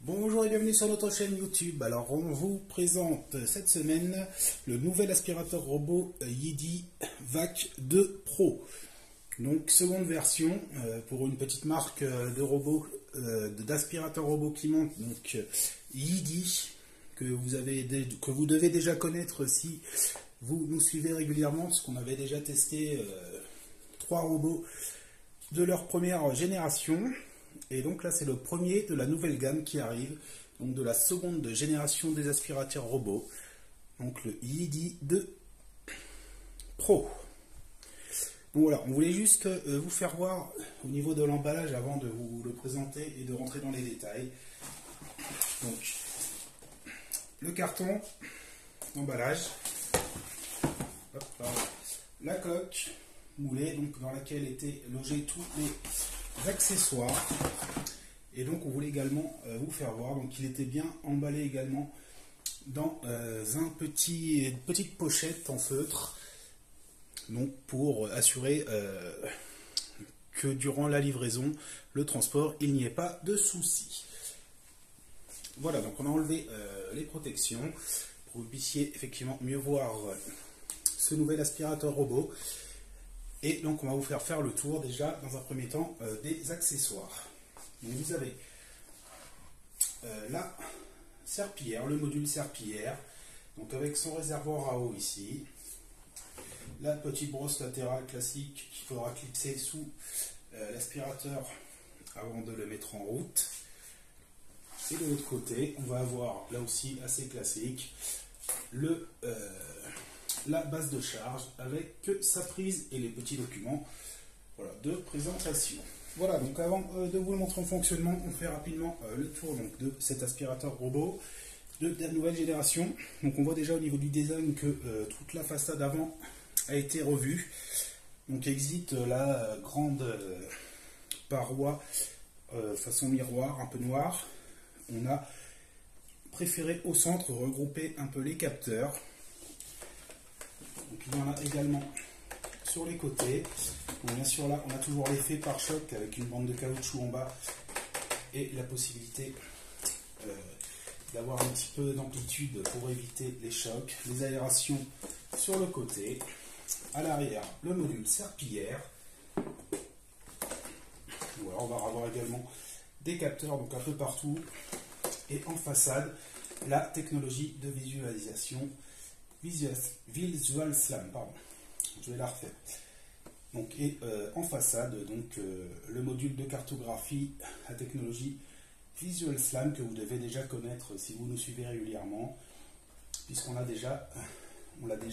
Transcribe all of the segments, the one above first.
Bonjour et bienvenue sur notre chaîne YouTube. Alors on vous présente cette semaine le nouvel aspirateur robot Yidi Vac 2 Pro. Donc seconde version pour une petite marque de robots, d'aspirateur robot qui monte, donc Yidi, que vous devez déjà connaître si vous nous suivez régulièrement, parce qu'on avait déjà testé 3 robots de leur première génération. Et donc là c'est le premier de la nouvelle gamme qui arrive, donc de la seconde génération des aspirateurs robots, donc le Yidi 2 Pro. Donc voilà, on voulait juste vous faire voir au niveau de l'emballage avant de vous le présenter et de rentrer dans les détails. Donc le carton, l'emballage, la coque moulée, donc dans laquelle étaient logés tous les accessoires. Et donc on voulait également vous faire voir, donc il était bien emballé également dans une petite pochette en feutre, donc pour assurer que durant la livraison, le transport, il n'y ait pas de soucis. Voilà, donc on a enlevé les protections pour que vous puissiez effectivement mieux voir ce nouvel aspirateur robot. Et donc on va vous faire le tour déjà dans un premier temps des accessoires. Donc vous avez la serpillière, le module serpillière, donc avec son réservoir à eau ici, la petite brosse latérale classique qu'il faudra clipser sous l'aspirateur avant de le mettre en route. Et de l'autre côté, on va avoir là aussi assez classique la base de charge avec sa prise et les petits documents, voilà, de présentation. Voilà, donc avant de vous le montrer en fonctionnement, on fait rapidement le tour donc, de cet aspirateur robot de la nouvelle génération. Donc on voit déjà au niveau du design que toute la façade avant a été revue. Donc existe la grande paroi façon miroir, un peu noire. On a préféré au centre regrouper un peu les capteurs. Donc il y en a également sur les côtés. Donc bien sûr là on a toujours l'effet pare-choc avec une bande de caoutchouc en bas et la possibilité d'avoir un petit peu d'amplitude pour éviter les chocs. Les aérations sur le côté. À l'arrière le module serpillière. Voilà, on va avoir également des capteurs donc un peu partout. Et en façade la technologie de visualisation Visual Slam, pardon, je vais la refaire. Donc, et en façade, donc le module de cartographie, la technologie Visual Slam que vous devez déjà connaître si vous nous suivez régulièrement, puisqu'on l'a déjà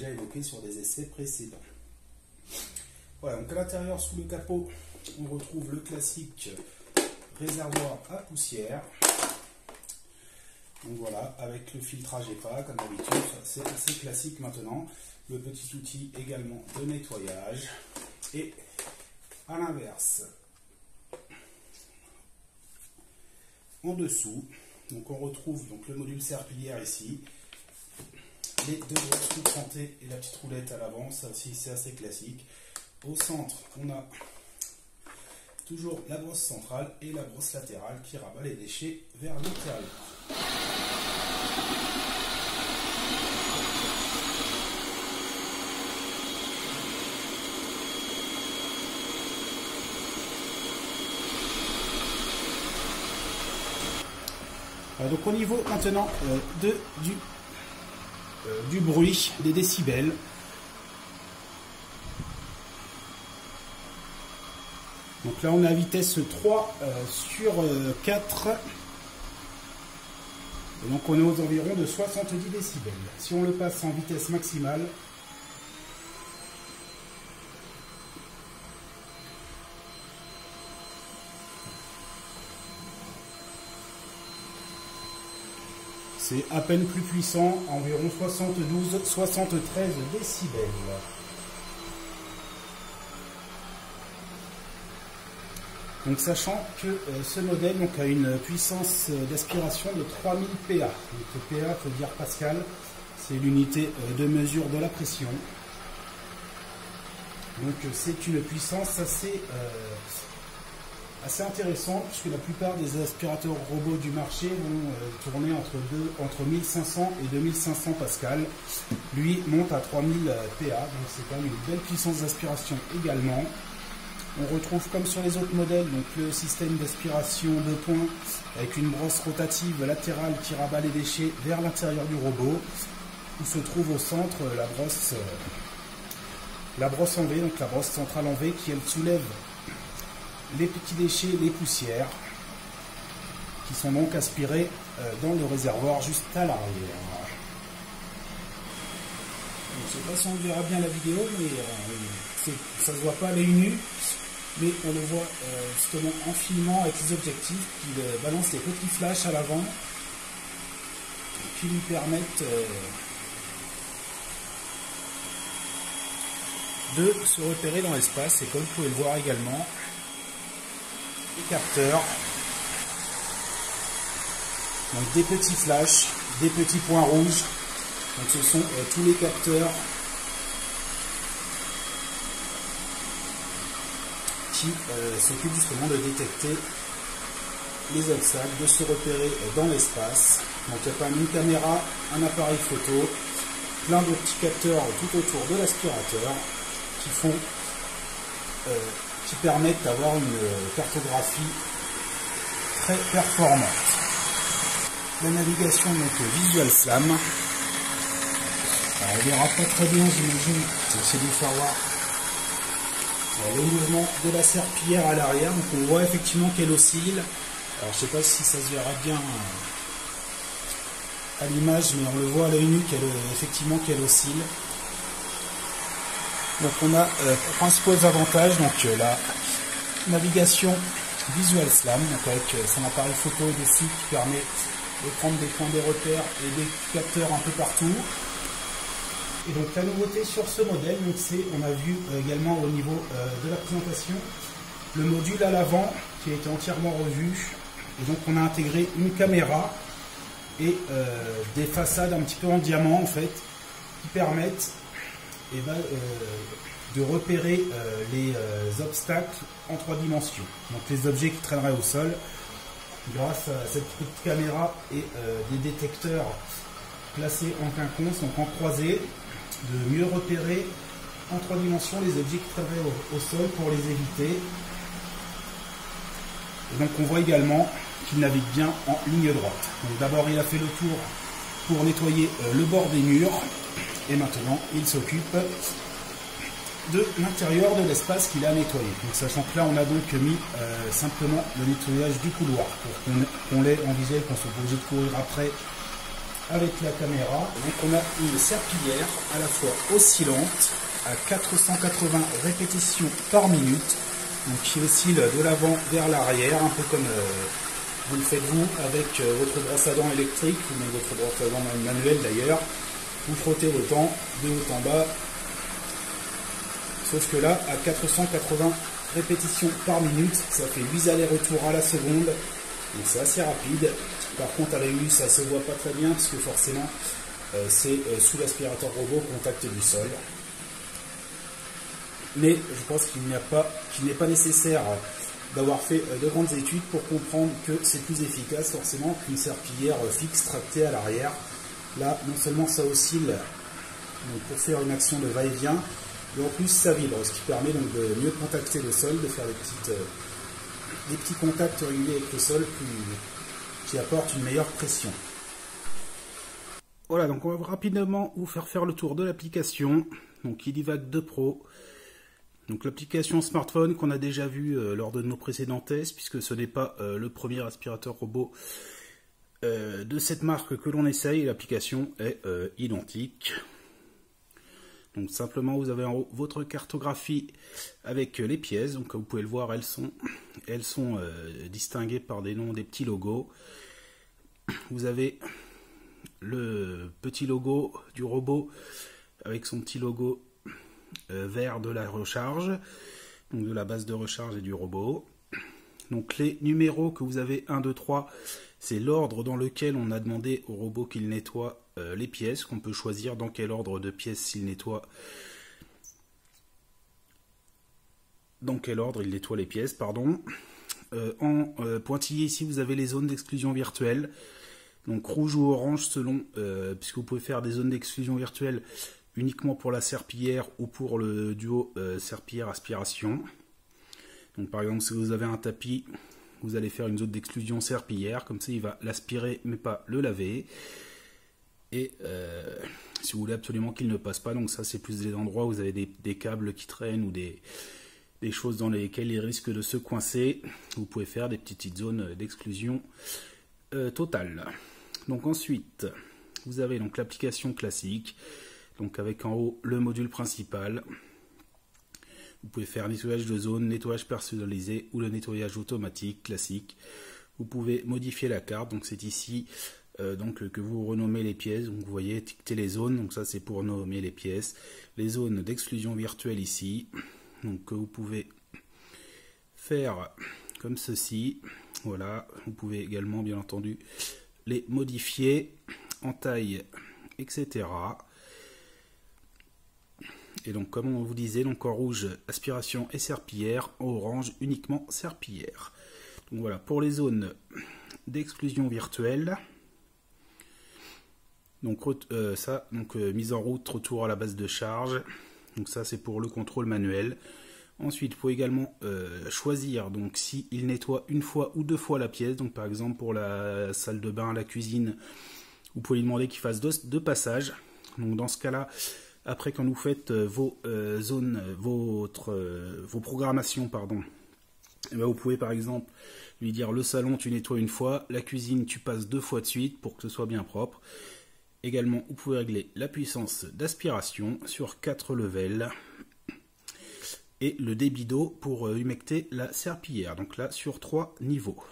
évoqué sur des essais précédents. Voilà, donc à l'intérieur, sous le capot, on retrouve le classique réservoir à poussière. Donc voilà, avec le filtrage EPA, comme d'habitude, c'est assez classique maintenant. Le petit outil également de nettoyage. Et à l'inverse, en dessous, donc on retrouve donc le module serpillière ici. Les deux grosses roues crantées et la petite roulette à l'avant, ça aussi c'est assez classique. Au centre, on a toujours la brosse centrale et la brosse latérale qui rabat les déchets vers l'intérieur. Donc au niveau maintenant du bruit, des décibels. Donc là on est à vitesse 3 sur 4. Et donc on est aux environs de 70 décibels. Si on le passe en vitesse maximale, c'est à peine plus puissant, environ 72-73 décibels. Donc sachant que ce modèle donc, a une puissance d'aspiration de 3000 PA. Donc PA veut dire Pascal, c'est l'unité de mesure de la pression. Donc c'est une puissance assez intéressant puisque la plupart des aspirateurs robots du marché vont tourner entre 1500 et 2500 pascal. Lui monte à 3000 PA, donc c'est quand même une belle puissance d'aspiration également. On retrouve comme sur les autres modèles donc le système d'aspiration 2 points avec une brosse rotative latérale qui rabat les déchets vers l'intérieur du robot, où se trouve au centre la brosse en V, donc la brosse centrale en V qui elle soulève les petits déchets, les poussières qui sont donc aspirés dans le réservoir juste à l'arrière. Je ne sais pas si on verra bien la vidéo, mais ça ne se voit pas à l'œil nu. Mais on le voit justement en filmant avec les objectifs qui balancent des petits flashs à l'avant qui lui permettent de se repérer dans l'espace. Et comme vous pouvez le voir également, les capteurs, donc des petits flashs, des petits points rouges. Donc ce sont tous les capteurs qui s'occupe justement de détecter les obstacles, de se repérer dans l'espace. Donc il y a quand même une caméra, un appareil photo, plein de petits capteurs tout autour de l'aspirateur qui permettent d'avoir une cartographie très performante. La navigation donc Visual Slam. Alors, on ne verra pas très bien, j'imagine, c'est du faire voir. Le mouvement de la serpillière à l'arrière, donc on voit effectivement qu'elle oscille. Alors je ne sais pas si ça se verra bien à l'image, mais on le voit à l'œil nu effectivement qu'elle oscille. Donc on a principaux avantages, donc la navigation Visual Slam, donc avec son appareil photo dessus qui permet de prendre des points de repère et des capteurs un peu partout. Et donc la nouveauté sur ce modèle, on a vu également au niveau de la présentation, le module à l'avant qui a été entièrement revu. Et donc on a intégré une caméra et des façades un petit peu en diamant en fait, qui permettent de repérer les obstacles en 3 dimensions. Donc les objets qui traîneraient au sol, grâce à cette petite caméra et des détecteurs placés en quinconce, donc en croisée, de mieux repérer en 3 dimensions les objets qui traîneraient au sol pour les éviter. Et donc on voit également qu'il navigue bien en ligne droite. Donc d'abord il a fait le tour pour nettoyer le bord des murs et maintenant il s'occupe de l'intérieur de l'espace qu'il a nettoyé. Donc sachant que là on a donc mis simplement le nettoyage du couloir pour qu'on l'ait en visuel, qu'on soit obligé de courir après avec la caméra. Donc on a une serpillière à la fois oscillante à 480 répétitions par minute, donc qui oscille de l'avant vers l'arrière, un peu comme vous le faites vous avec votre brosse à dents électrique ou même votre brosse à dents manuelle d'ailleurs. Vous frottez autant de haut en bas, sauf que là à 480 répétitions par minute, ça fait 8 allers-retours à la seconde, donc c'est assez rapide. Par contre à l'œil nu ça se voit pas très bien puisque forcément c'est sous l'aspirateur robot au contact du sol. Mais je pense qu'il n'est pas nécessaire d'avoir fait de grandes études pour comprendre que c'est plus efficace forcément qu'une serpillière fixe tractée à l'arrière. Là non seulement ça oscille donc pour faire une action de va-et-vient, mais en plus ça vibre, ce qui permet donc de mieux contacter le sol, de faire des petits contacts réguliers avec le sol qui apportent une meilleure pression. Voilà, donc on va rapidement vous faire le tour de l'application, donc Yidivac 2 Pro. Donc l'application smartphone qu'on a déjà vu lors de nos précédents tests, puisque ce n'est pas le premier aspirateur robot de cette marque que l'on essaye, l'application est identique. Donc simplement vous avez en haut votre cartographie avec les pièces, donc comme vous pouvez le voir elles sont distinguées par des noms, des petits logos. Vous avez le petit logo du robot avec son petit logo vert de la recharge, donc de la base de recharge et du robot. Donc les numéros que vous avez 1, 2, 3, c'est l'ordre dans lequel on a demandé au robot qu'il nettoie les pièces, qu'on peut choisir dans quel ordre de pièces s'il nettoie, dans quel ordre il nettoie les pièces, pardon. En pointillé ici, vous avez les zones d'exclusion virtuelle. Donc rouge ou orange selon, puisque vous pouvez faire des zones d'exclusion virtuelle uniquement pour la serpillière ou pour le duo serpillière-aspiration. Donc par exemple, si vous avez un tapis, vous allez faire une zone d'exclusion serpillière, comme ça il va l'aspirer mais pas le laver. Et si vous voulez absolument qu'il ne passe pas, donc ça c'est plus des endroits où vous avez des câbles qui traînent ou des choses dans lesquelles il risque de se coincer, vous pouvez faire des petites zones d'exclusion totale. Donc ensuite, vous avez donc l'application classique, donc avec en haut le module principal. Vous pouvez faire nettoyage de zone, nettoyage personnalisé ou le nettoyage automatique classique. Vous pouvez modifier la carte, donc c'est ici donc que vous renommez les pièces. Donc vous voyez étiqueter les zones, donc ça c'est pour nommer les pièces. Les zones d'exclusion virtuelle ici, donc que vous pouvez faire comme ceci. Voilà, vous pouvez également bien entendu les modifier en taille, etc. Et donc comme on vous disait, donc en rouge aspiration et serpillière, en orange uniquement serpillière. Donc voilà pour les zones d'exclusion virtuelle. Donc mise en route, retour à la base de charge. Donc ça c'est pour le contrôle manuel. Ensuite, il faut également choisir donc si il nettoie une fois ou deux fois la pièce. Donc par exemple pour la salle de bain, la cuisine, vous pouvez lui demander qu'il fasse deux passages. Donc dans ce cas-là, après quand vous faites vos programmations, pardon, et bien vous pouvez par exemple lui dire le salon tu nettoies une fois, la cuisine tu passes 2 fois de suite pour que ce soit bien propre. Également, vous pouvez régler la puissance d'aspiration sur 4 levels et le débit d'eau pour humecter la serpillière. Donc là, sur 3 niveaux.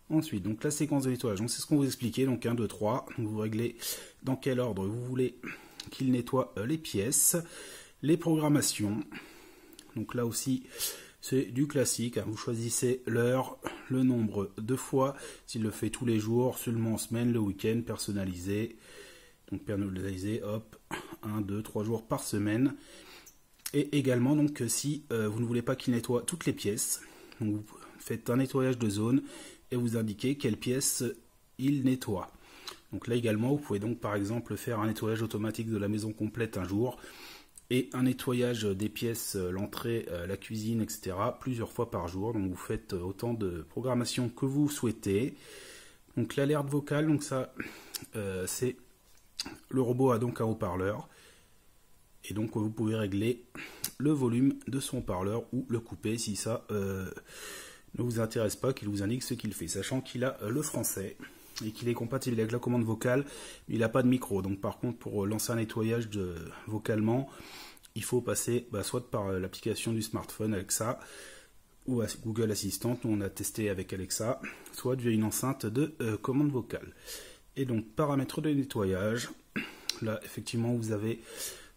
Ensuite, donc la séquence de nettoyage. Donc c'est ce qu'on vous expliquait. Donc 1, 2, 3. Donc vous réglez dans quel ordre vous voulez qu'il nettoie les pièces. Les programmations. Donc là aussi, c'est du classique. Vous choisissez l'heure, le nombre de fois. S'il le fait tous les jours, seulement en semaine, le week-end, personnalisé. Donc personnalisé, hop, 1, 2, 3 jours par semaine. Et également, donc, si vous ne voulez pas qu'il nettoie toutes les pièces, donc vous faites un nettoyage de zone et vous indiquez quelle pièce il nettoie. Donc là également, vous pouvez donc par exemple faire un nettoyage automatique de la maison complète un jour et un nettoyage des pièces, l'entrée, la cuisine, etc. plusieurs fois par jour. Donc vous faites autant de programmation que vous souhaitez. Donc l'alerte vocale, donc ça, c'est le robot a donc un haut-parleur. Et donc vous pouvez régler le volume de son haut-parleur ou le couper si ça ne vous intéresse pas, qu'il vous indique ce qu'il fait. Sachant qu'il a le français et qu'il est compatible avec la commande vocale, mais il n'a pas de micro. Donc par contre pour lancer un nettoyage vocalement, il faut passer soit par l'application du smartphone Alexa ou Google Assistant, nous on a testé avec Alexa, soit via une enceinte de commande vocale. Et donc paramètres de nettoyage, là effectivement vous avez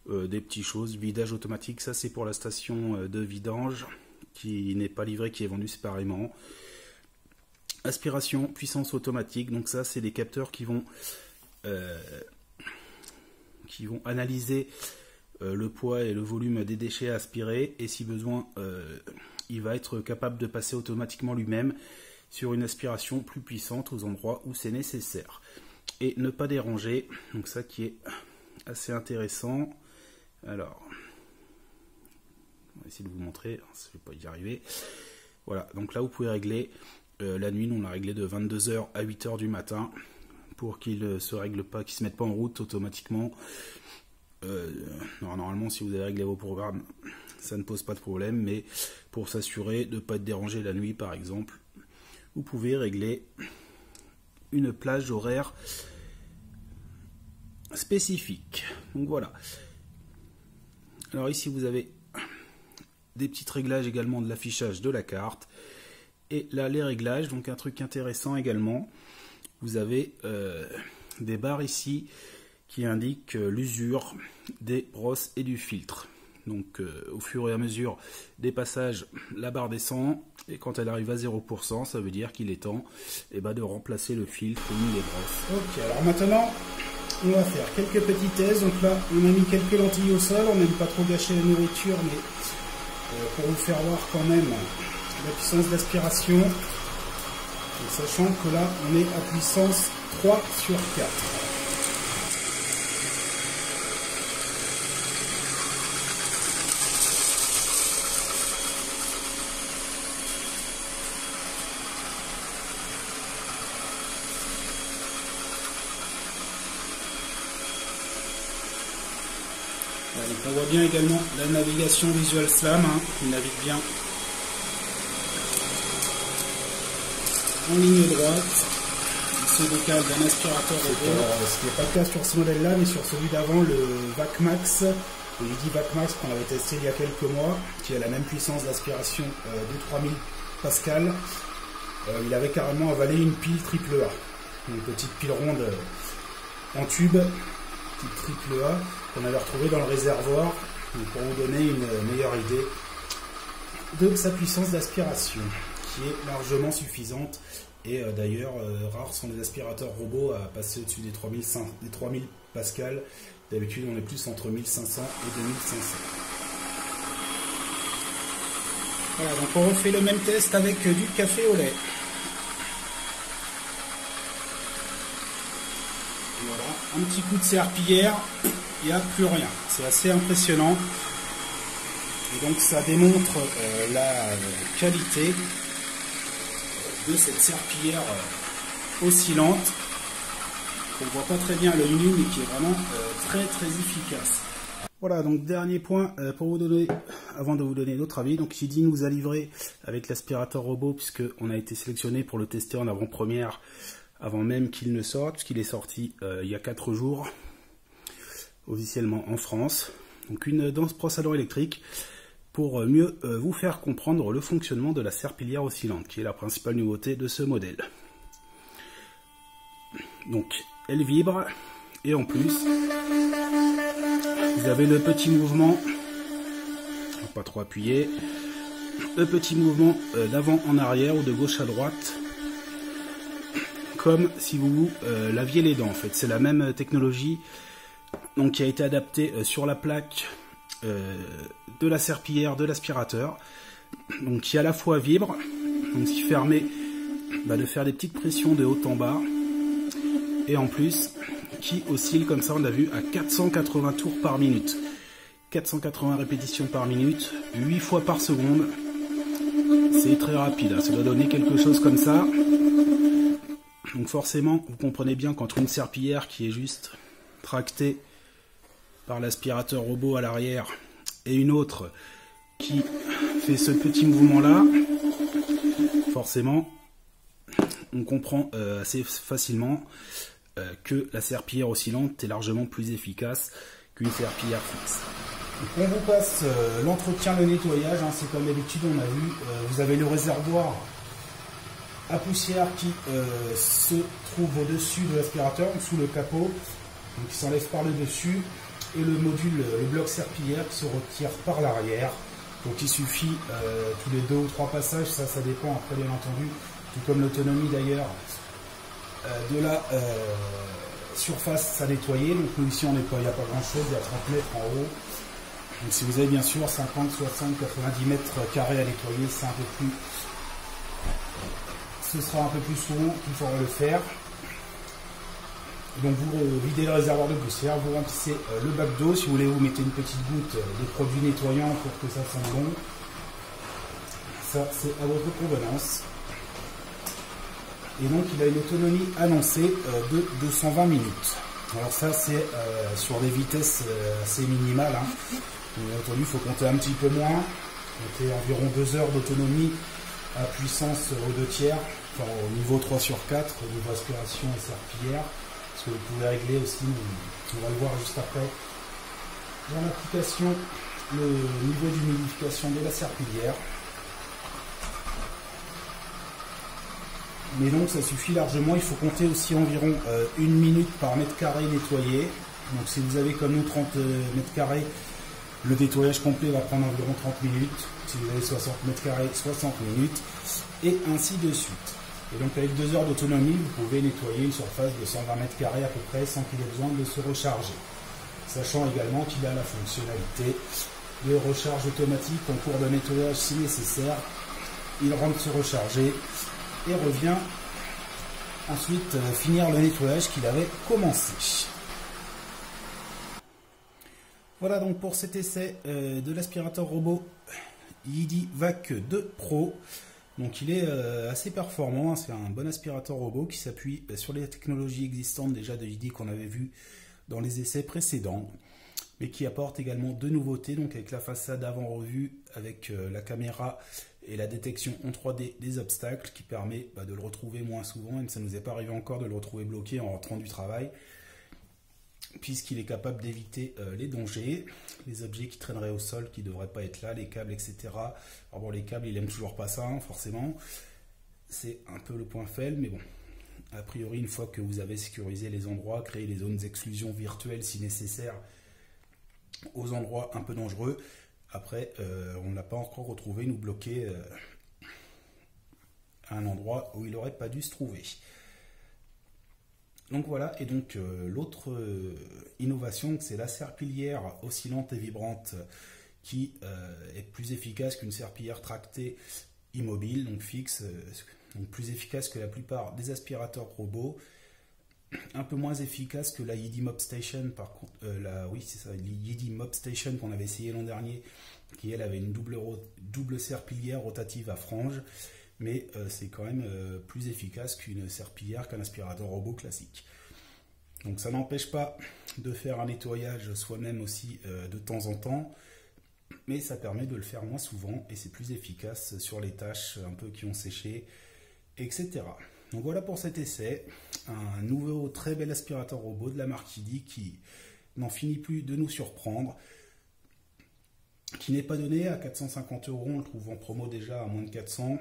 des petites choses, vidage automatique, ça c'est pour la station de vidange qui n'est pas livrée, qui est vendue séparément. Aspiration, puissance automatique, donc ça c'est des capteurs qui vont analyser le poids et le volume des déchets à aspirer, et si besoin il va être capable de passer automatiquement lui-même sur une aspiration plus puissante aux endroits où c'est nécessaire. Et ne pas déranger, donc ça qui est assez intéressant. Alors, on va essayer de vous montrer, je ne vais pas y arriver. Voilà, donc là vous pouvez régler la nuit, nous on l'a réglé de 22h à 8h du matin pour qu'il ne se règle pas, qu'il ne se mette pas en route automatiquement. Normalement, si vous avez réglé vos programmes, ça ne pose pas de problème, mais pour s'assurer de ne pas être dérangé la nuit par exemple, vous pouvez régler une plage horaire spécifique. Donc voilà. Alors ici vous avez des petits réglages également de l'affichage de la carte. Et là les réglages, donc un truc intéressant également, vous avez des barres ici qui indiquent l'usure des brosses et du filtre. Donc au fur et à mesure des passages, la barre descend et quand elle arrive à 0%, ça veut dire qu'il est temps de remplacer le filtre ou les brosses. Ok, alors maintenant on va faire quelques petits tests. Donc là on a mis quelques lentilles au sol, on n'aime pas trop gâcher la nourriture, mais pour vous faire voir quand même la puissance d'aspiration, sachant que là on est à puissance 3/4. Voilà, donc on voit bien également la navigation Visual Slam, qui navigue bien en ligne droite. Il se décale d'un aspirateur robot. Ce qui n'est pas le cas sur ce modèle-là, mais sur celui d'avant, le VacMax, le Yidi VacMax qu'on avait testé il y a quelques mois, qui a la même puissance d'aspiration de 3000 pascal. Il avait carrément avalé une pile AAA, une petite pile ronde en tube, type AAA, qu'on avait retrouvé dans le réservoir, pour vous donner une meilleure idée de sa puissance d'aspiration, qui est largement suffisante. Et d'ailleurs, rares sont les aspirateurs robots à passer au-dessus des 3000 pascal. D'habitude, on est plus entre 1500 et 2500. Voilà, donc on refait le même test avec du café au lait. Voilà, un petit coup de serpillière, il n'y a plus rien. C'est assez impressionnant. Et donc ça démontre la qualité de cette serpillière oscillante, qu'on ne voit pas très bien à l'œil nu, mais qui est vraiment très efficace. Voilà, donc dernier point pour vous donner, avant de vous donner notre avis. Donc Yidi nous a livré avec l'aspirateur robot, puisqu'on a été sélectionné pour le tester en avant-première, avant même qu'il ne sorte, puisqu'il est sorti il y a 4 jours, officiellement en France. Donc une danse brosse à dents électrique, pour mieux vous faire comprendre le fonctionnement de la serpillière oscillante, qui est la principale nouveauté de ce modèle. Donc elle vibre, et en plus vous avez le petit mouvement, pas trop appuyé, le petit mouvement d'avant en arrière ou de gauche à droite, comme si vous laviez les dents en fait. C'est la même technologie, donc qui a été adaptée sur la plaque de la serpillière de l'aspirateur, donc qui à la fois vibre, donc ce qui permet de faire des petites pressions de haut en bas, et en plus qui oscille comme ça, on a vu, à 480 tours par minute, 480 répétitions par minute, 8 fois par seconde. C'est très rapide, hein. Ça doit donner quelque chose comme ça. Donc forcément, vous comprenez bien qu'entre une serpillière qui est juste tractée par l'aspirateur robot à l'arrière et une autre qui fait ce petit mouvement là, forcément on comprend assez facilement que la serpillière oscillante est largement plus efficace qu'une serpillière fixe. Donc on vous passe l'entretien, le nettoyage, hein. C'est comme d'habitude, on a vu, vous avez le réservoir à poussière qui se trouve au-dessus de l'aspirateur, sous le capot, donc qui s'enlève par le dessus, et le module, le bloc serpillière qui se retire par l'arrière. Donc il suffit tous les 2 ou 3 passages, ça dépend après bien entendu, tout comme l'autonomie d'ailleurs de la surface à nettoyer. Donc nous ici on nettoie, il n'y a pas grand chose, il y a 30 mètres en haut. Donc si vous avez bien sûr 50, 60, 90 mètres carrés à nettoyer, c'est un peu plus, ce sera un peu plus souvent qu'il faudra le faire. Donc vous videz le réservoir de poussière, vous remplissez le bac d'eau. Si vous voulez, vous mettez une petite goutte de produit nettoyant pour que ça sente bon. Ça, c'est à votre convenance. Et donc il a une autonomie annoncée de 220 minutes. Alors ça c'est sur des vitesses assez minimales, hein. Bien entendu il faut compter un petit peu moins, compter environ 2 heures d'autonomie à puissance aux 2/3, enfin, au niveau 3/4, au niveau aspiration et serpillière, parce que vous pouvez régler aussi, on va le voir juste après, dans l'application, le niveau d'humidification de la serpillière. Mais donc ça suffit largement, il faut compter aussi environ 1 minute par mètre carré nettoyé. Donc si vous avez comme nous 30 mètres carrés, le nettoyage complet va prendre environ 30 minutes. Si vous avez 60 mètres carrés, 60 minutes, et ainsi de suite. Et donc avec 2 heures d'autonomie, vous pouvez nettoyer une surface de 120 mètres carrés à peu près sans qu'il ait besoin de se recharger. Sachant également qu'il a la fonctionnalité de recharge automatique en cours de nettoyage si nécessaire, il rentre se recharger et revient ensuite finir le nettoyage qu'il avait commencé. Voilà donc pour cet essai de l'aspirateur robot Yidi Vac 2 Pro. Donc il est assez performant, c'est un bon aspirateur robot qui s'appuie sur les technologies existantes déjà de Yidi qu'on avait vu dans les essais précédents, mais qui apporte également deux nouveautés, donc avec la façade avant revue, avec la caméra et la détection en 3D des obstacles, qui permet de le retrouver moins souvent, et ça ne nous est pas arrivé encore de le retrouver bloqué en rentrant du travail, puisqu'il est capable d'éviter les dangers, les objets qui traîneraient au sol, qui ne devraient pas être là, les câbles, etc. Alors bon, les câbles, il aime toujours pas ça, hein, forcément. C'est un peu le point faible, mais bon. A priori, une fois que vous avez sécurisé les endroits, créé les zones d'exclusion virtuelles si nécessaire, aux endroits un peu dangereux, après, on ne l'a pas encore retrouvé, nous bloquer à un endroit où il n'aurait pas dû se trouver. Donc voilà, et donc l'autre innovation, c'est la serpillière oscillante et vibrante qui est plus efficace qu'une serpillière tractée immobile, donc fixe, donc plus efficace que la plupart des aspirateurs robots, un peu moins efficace que la Yidi Mop Station, par contre, oui c'est ça, la Yidi Mop Station qu'on avait essayé l'an dernier, qui elle avait une double serpillière rotative à frange, mais c'est quand même plus efficace qu'une serpillière, qu'un aspirateur robot classique. Donc ça n'empêche pas de faire un nettoyage soi-même aussi de temps en temps, mais ça permet de le faire moins souvent et c'est plus efficace sur les tâches un peu qui ont séché, etc. Donc voilà pour cet essai, un nouveau très bel aspirateur robot de la marque Yidi qui n'en finit plus de nous surprendre, qui n'est pas donné à 450 €, on le trouve en promo déjà à moins de 400 €.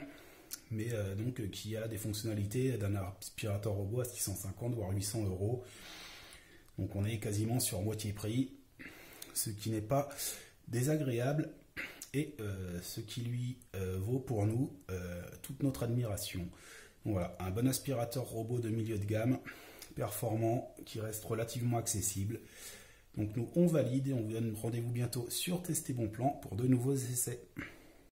Mais donc qui a des fonctionnalités d'un aspirateur robot à 650 voire 800 €. Donc on est quasiment sur moitié prix, ce qui n'est pas désagréable et ce qui lui vaut pour nous toute notre admiration. Donc voilà, un bon aspirateur robot de milieu de gamme, performant, qui reste relativement accessible. Donc nous on valide et on vous donne rendez-vous bientôt sur Tester Bon Plan pour de nouveaux essais.